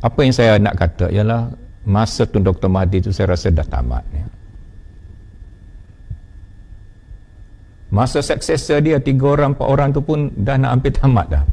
apa yang saya nak kata ialah masa Tun Dr. Mahathir itu saya rasa dah tamat ya. Masa successor dia 3 orang 4 orang tu pun dah nak hampir tamat dah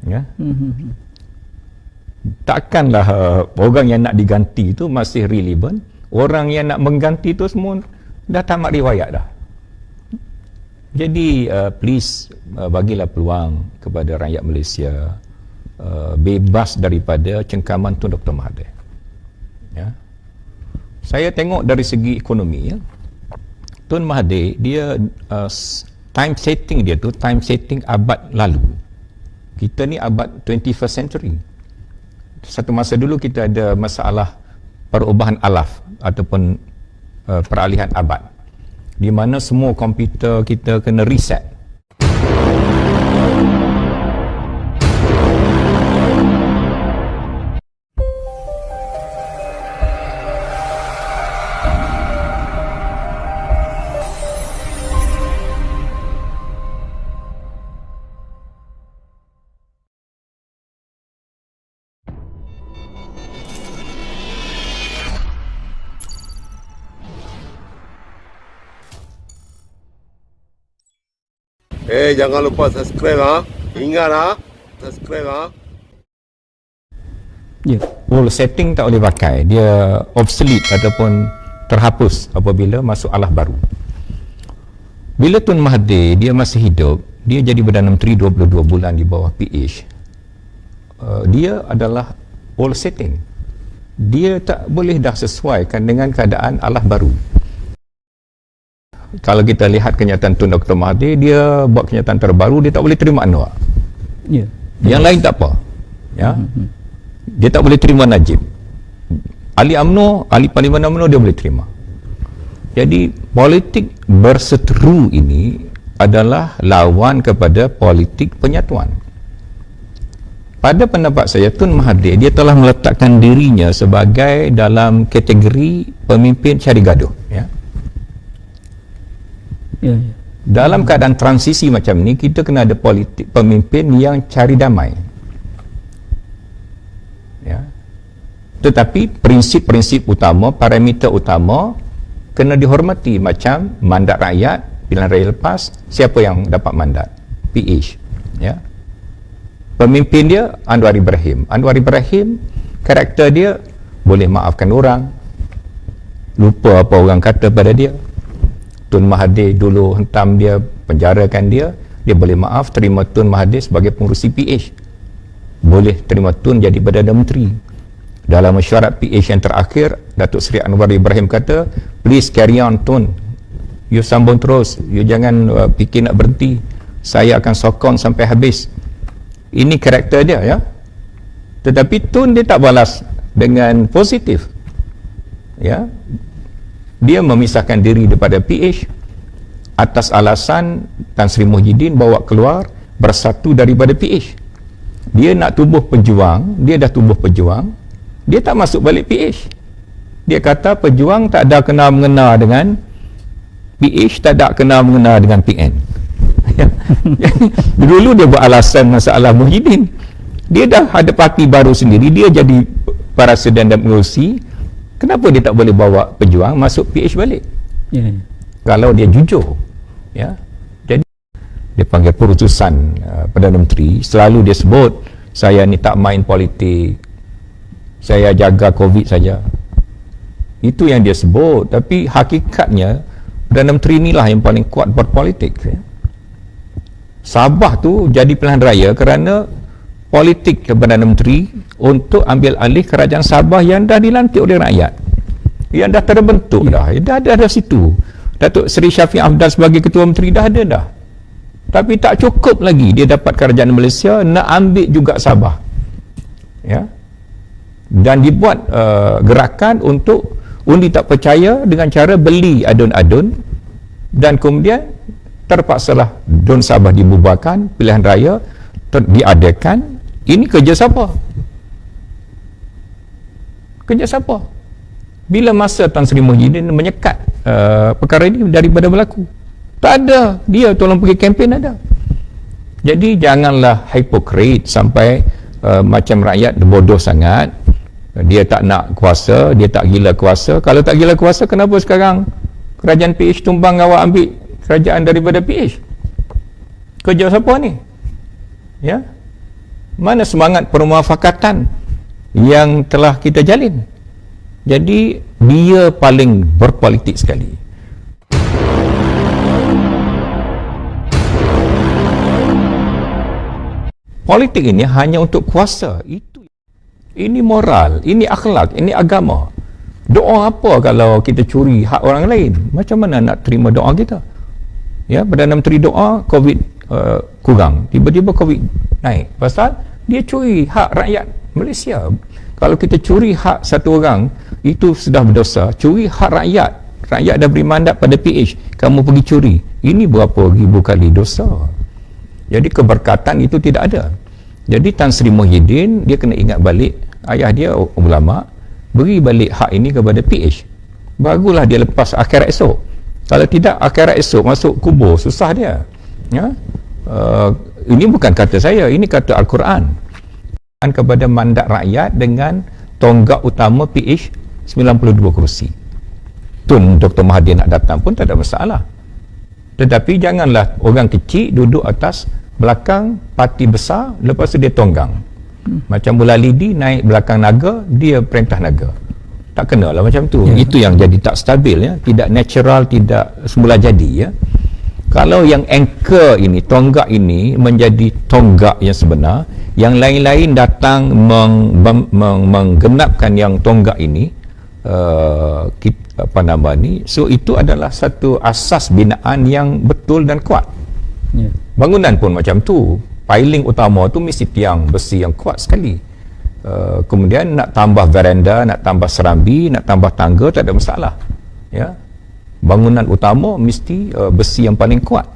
ya. Takkanlah orang yang nak diganti tu masih relevant, orang yang nak mengganti tu semua dah tamat riwayat dah. Jadi please bagilah peluang kepada rakyat Malaysia bebas daripada cengkaman Tun Dr. Mahathir ya. Saya tengok dari segi ekonomi ya, Tun Mahathir dia time setting dia tu time setting abad lalu. Kita ni abad 21st century. Satu masa dulu kita ada masalah perubahan alaf ataupun peralihan abad, di mana semua komputer kita kena reset. Jangan lupa subscribe ha. Ingat ha, subscribe ha. Ya, whole setting tak boleh pakai. Dia obsolete ataupun terhapus apabila masuk alaf baru. Bila Tun Mahathir dia masih hidup, dia jadi Perdana Menteri 22 bulan di bawah PH. Dia adalah old setting. Dia tak boleh dah sesuaikan dengan keadaan alaf baru. Kalau kita lihat kenyataan Tun Dr. Mahathir, dia buat kenyataan terbaru, dia tak boleh terima Anwar. Ya. Yang lain tak apa. Ya. Dia tak boleh terima Najib. Ahli UMNO, ahli Parlimen UMNO dia boleh terima. Jadi politik berseteru ini adalah lawan kepada politik penyatuan. Pada pendapat saya, Tun Mahathir dia telah meletakkan dirinya sebagai dalam kategori pemimpin cari gaduh ya. Ya. Dalam keadaan transisi macam ni, kita kena ada politik pemimpin yang cari damai ya. Tetapi prinsip-prinsip utama, parameter utama kena dihormati, macam mandat rakyat, pilihan raya lepas, siapa yang dapat mandat, PH ya. Pemimpin dia Anwar Ibrahim. Anwar Ibrahim karakter dia boleh maafkan orang, lupa apa orang kata pada dia. Tun Mahathir dulu hentam dia, penjarakan dia, dia boleh maaf, terima Tun Mahathir sebagai pengurusi PH, boleh terima Tun jadi Perdana Menteri. Dalam mesyuarat PH yang terakhir, Datuk Seri Anwar Ibrahim kata, please carry on Tun, you sambung terus, you jangan fikir nak berhenti, saya akan sokong sampai habis. Ini karakter dia ya. Tetapi Tun dia tak balas dengan positif ya. Dia memisahkan diri daripada PH atas alasan Tan Sri Muhyiddin bawa keluar, bersatu daripada PH. Dia nak tubuh pejuang, dia dah tubuh pejuang, dia tak masuk balik PH. Dia kata pejuang tak ada kena-mengena dengan PH, tak ada kena-mengena dengan PN. Dulu dia buat alasan masalah Muhyiddin, dia dah ada parti baru sendiri, dia jadi Presiden dan pengurusi. Kenapa dia tak boleh bawa pejuang masuk PH balik? Ya. Kalau dia jujur ya. Jadi dia panggil perutusan Perdana Menteri, selalu dia sebut, saya ni tak main politik, saya jaga COVID saja. Itu yang dia sebut, tapi hakikatnya Perdana Menteri inilah yang paling kuat berpolitik ya. Sabah tu jadi pilihan raya kerana politik Perdana Menteri untuk ambil alih kerajaan Sabah yang dah dilantik oleh rakyat, yang dah terbentuk dah ada situ. Datuk Seri Syafiq Afdal sebagai Ketua Menteri dah ada dah. Tapi tak cukup lagi dia dapat kerajaan Malaysia, nak ambil juga Sabah ya. Dan dibuat gerakan untuk undi tak percaya dengan cara beli adun-adun, dan kemudian terpaksalah Dun Sabah dibubarkan, pilihan raya diadakan. Ini kerja siapa? Kerja siapa? Bila masa Tan Sri Muhyiddin menyekat perkara ini daripada berlaku? Tak ada. Dia tolong pergi kempen ada. Jadi janganlah hipokrit sampai macam rakyat bodoh sangat Dia tak nak kuasa, dia tak gila kuasa. Kalau tak gila kuasa, kenapa sekarang kerajaan PH tumbang, awak ambil kerajaan daripada PH? Kerja siapa ni? Ya, mana semangat permuafakatan yang telah kita jalin? Jadi dia paling berpolitik sekali. Politik ini hanya untuk kuasa. Ini moral, ini akhlak, ini agama. Doa apa kalau kita curi hak orang lain? Macam mana nak terima doa kita? Ya, Perdana Menteri doa COVID kurang, tiba-tiba COVID naik. Pasal dia curi hak rakyat Malaysia. Kalau kita curi hak satu orang, itu sudah berdosa. Curi hak rakyat. Rakyat dah beri mandat pada PH, kamu pergi curi. Ini berapa ribu kali dosa. Jadi keberkatan itu tidak ada. Jadi Tan Sri Muhyiddin, dia kena ingat balik ayah dia ulama, beri balik hak ini kepada PH. Barulah dia lepas akhirat esok. Kalau tidak, akhirat esok masuk kubur, susah dia. Ya? Ini bukan kata saya, ini kata Al-Quran. Kepada mandat rakyat dengan tonggak utama PH 92 kursi. Tun Dr. Mahathir nak datang pun tak ada masalah. Tetapi janganlah orang kecil duduk atas belakang parti besar, lepas tu dia tonggang. Macam Mullah Lidi naik belakang naga, dia perintah naga. Tak kena lah macam tu. Itu yang jadi tak stabil, ya. Tidak natural, tidak semula jadi, ya. Kalau yang anchor ini, tonggak ini menjadi tonggak yang sebenar, yang lain-lain datang menggenapkan yang tonggak ini, so itu adalah satu asas binaan yang betul dan kuat. Bangunan pun macam tu, piling utama tu mesti tiang besi yang kuat sekali. Kemudian nak tambah veranda, nak tambah serambi, nak tambah tangga, tak ada masalah, ya. Bangunan utama mesti besi yang paling kuat.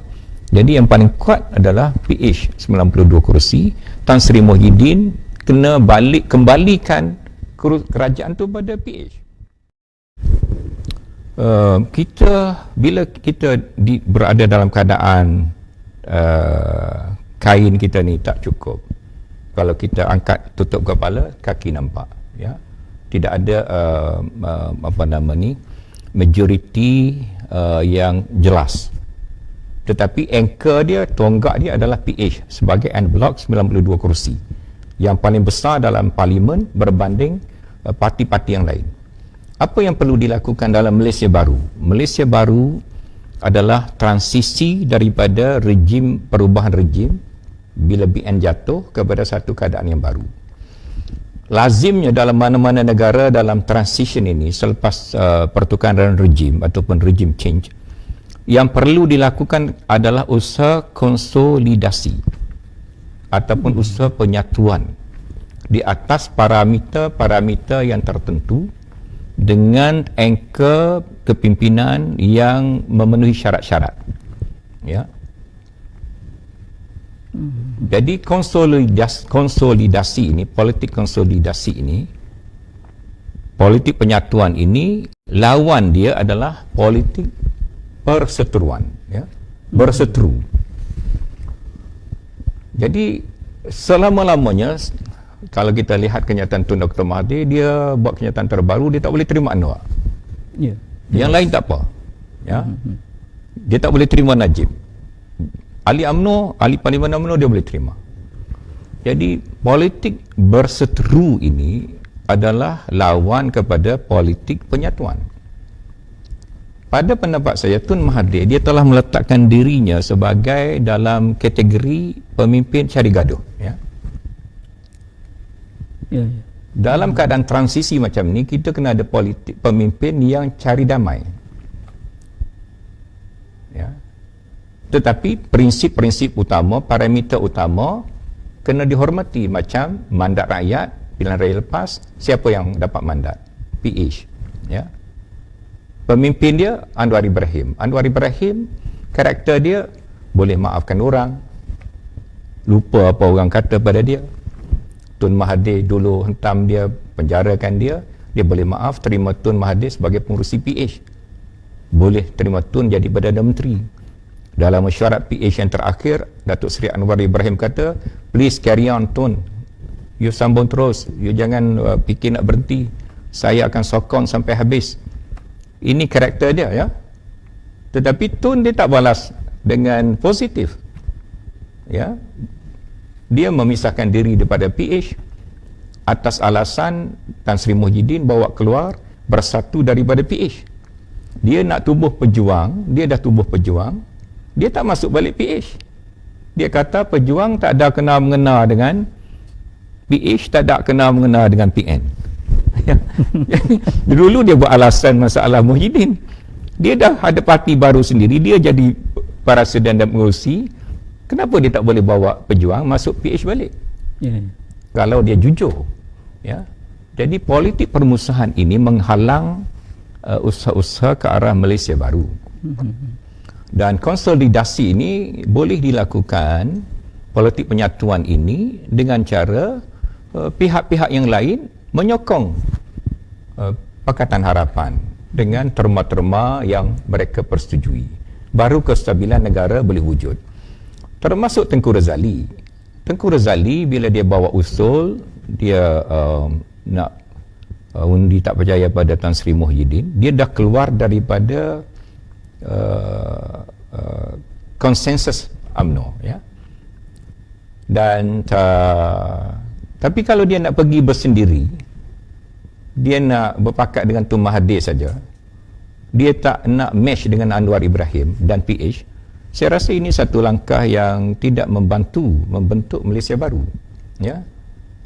Jadi yang paling kuat adalah PH 92 kursi. Tan Sri Muhyiddin kena kembalikan kerajaan tu pada PH. Bila kita berada dalam keadaan kain kita ni tak cukup, kalau kita angkat tutup kepala, kaki nampak, ya. Tidak ada majoriti yang jelas. Tetapi anchor dia, tonggak dia adalah PH sebagai en blok 92 kursi yang paling besar dalam parlimen berbanding parti-parti yang lain. Apa yang perlu dilakukan dalam Malaysia baru? Malaysia baru adalah transisi daripada perubahan rejim bila BN jatuh kepada satu keadaan yang baru. Lazimnya dalam mana-mana negara dalam transition ini, selepas pertukaran rejim ataupun rejim change, yang perlu dilakukan adalah usaha konsolidasi ataupun usaha penyatuan di atas parameter yang tertentu dengan anchor kepimpinan yang memenuhi syarat-syarat, ya. Jadi konsolidasi ini, politik konsolidasi ini, politik penyatuan ini, lawan dia adalah politik perseteruan, ya, berseteru. Jadi selama-lamanya kalau kita lihat kenyataan Tun Dr. Mahathir, dia buat kenyataan terbaru, dia tak boleh terima Anwar. Yang lain tak apa, ya. Dia tak boleh terima Najib. Ahli Parlimen UMNO dia boleh terima. Jadi politik berseteru ini adalah lawan kepada politik penyatuan. Pada pendapat saya, Tun Mahathir dia telah meletakkan dirinya sebagai dalam kategori pemimpin cari gaduh, ya. Dalam keadaan transisi macam ni, kita kena ada pemimpin yang cari damai, ya. Tetapi prinsip-prinsip utama, parameter utama kena dihormati, macam mandat rakyat, pilihan raya lepas, siapa yang dapat mandat? PH, ya. Pemimpin dia Anwar Ibrahim. Anwar Ibrahim, karakter dia boleh maafkan orang, lupa apa orang kata pada dia. Tun Mahathir dulu hentam dia, penjarakan dia, dia boleh maaf, terima Tun Mahathir sebagai pengurusi PH. Boleh terima Tun jadi Perdana Menteri. Dalam mesyuarat PH yang terakhir, Datuk Seri Anwar Ibrahim kata, please carry on Tun, You sambung terus, you jangan fikir nak berhenti. Saya akan sokong sampai habis. Ini karakter dia, ya. Tetapi Tun dia tak balas dengan positif, ya. Dia memisahkan diri daripada PH atas alasan Tan Sri Muhyiddin bawa keluar bersatu daripada PH. Dia nak tubuh pejuang, dia dah tubuh pejuang, dia tak masuk balik PH. Dia kata pejuang tak ada kena-mengena dengan PH, tak ada kena-mengena dengan PN. Dulu dia buat alasan masalah Muhyiddin. Dia dah ada parti baru sendiri, dia jadi Presiden dan pengurusi. Kenapa dia tak boleh bawa pejuang masuk PH balik? Kalau dia jujur, ya. Jadi politik permusuhan ini menghalang usaha-usaha ke arah Malaysia baru. Dan konsolidasi ini boleh dilakukan, politik penyatuan ini, dengan cara pihak-pihak yang lain menyokong Pakatan Harapan dengan terma-terma yang mereka persetujui. Baru kestabilan negara boleh wujud. Termasuk Tengku Razali. Tengku Razali bila dia bawa usul, dia nak undi tak percaya pada Tan Sri Muhyiddin, dia dah keluar daripada konsensus UMNO, ya. Dan tapi kalau dia nak pergi bersendiri, dia nak berpakat dengan Tun Mahathir saja, dia tak nak mesh dengan Anwar Ibrahim dan PH, saya rasa ini satu langkah yang tidak membantu membentuk Malaysia baru, ya.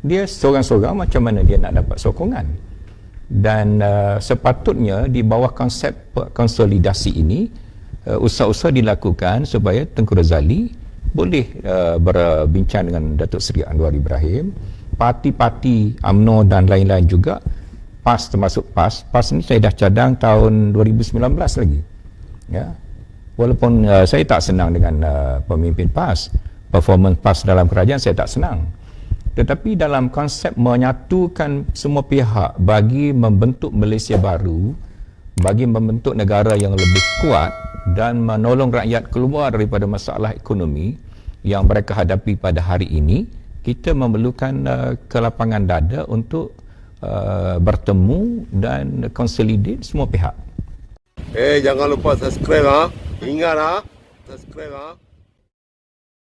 Dia seorang-seorang, macam mana dia nak dapat sokongan? Dan sepatutnya di bawah konsep konsolidasi ini, usaha-usaha dilakukan supaya Tengku Razali boleh berbincang dengan Datuk Seri Anwar Ibrahim, parti-parti UMNO dan lain-lain juga. PAS termasuk PAS. PAS ni saya dah cadang tahun 2019 lagi, ya. Walaupun saya tak senang dengan pemimpin PAS, performance PAS dalam kerajaan saya tak senang, tetapi dalam konsep menyatukan semua pihak bagi membentuk Malaysia baru, bagi membentuk negara yang lebih kuat dan menolong rakyat keluar daripada masalah ekonomi yang mereka hadapi pada hari ini, kita memerlukan kelapangan dada untuk bertemu dan consolidate semua pihak. Jangan lupa subscribe, ha. Ingat, ha. Subscribe, ha.